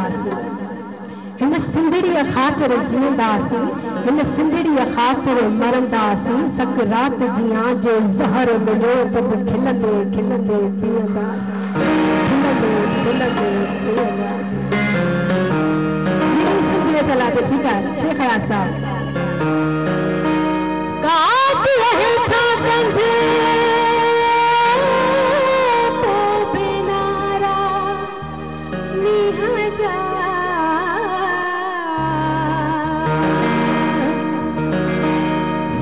मरंदासीं हिन सिंधड़ीअ ख़ातिर जीअंदासीं हिन सिंधड़ीअ ख़ातिर मरंदासीं सकरात जियां जो ज़हर मिलियो त बि खिलंदे खिलंदे पीअंदासीं खिलंदे खिलंदे पीअंदासीं। ये सिंधी में चला के ठीक है शेख हयात साहब कात रहे था कंधे तो बेनारा निहा जा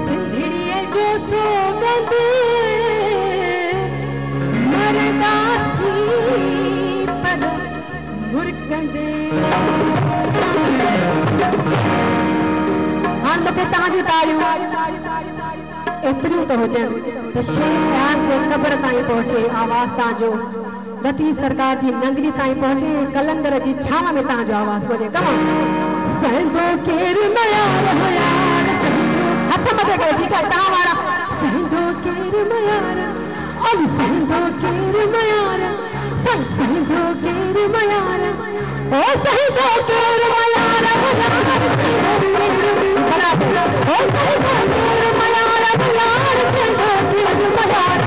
सिंधड़ीअ जो सोगंद मरंदासीं पर मुरकंदे। हाँ मूंखे तव्हांजूं तारियूं एतिरियूं त हुजनि त शेख हयात जे क़ब्र ताईं पहुचे आवाज़ तव्हांजो लतीफ़ सरकार जी नंगरी ताईं पहुचे कलंदर जी छांव में तव्हांजो आवाज़ पहुचे। कमो सहंदो केरु मयार मयार हथ मथे कयो ठीकु आहे तव्हां वारा सहंदो केरु मयार ओली सहंदो केरु मयार सहंदो केरु मयार ओ सहंदो केरु मयार ओ सहंदो केरु मयार सहंदो केरु मयार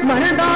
मरदा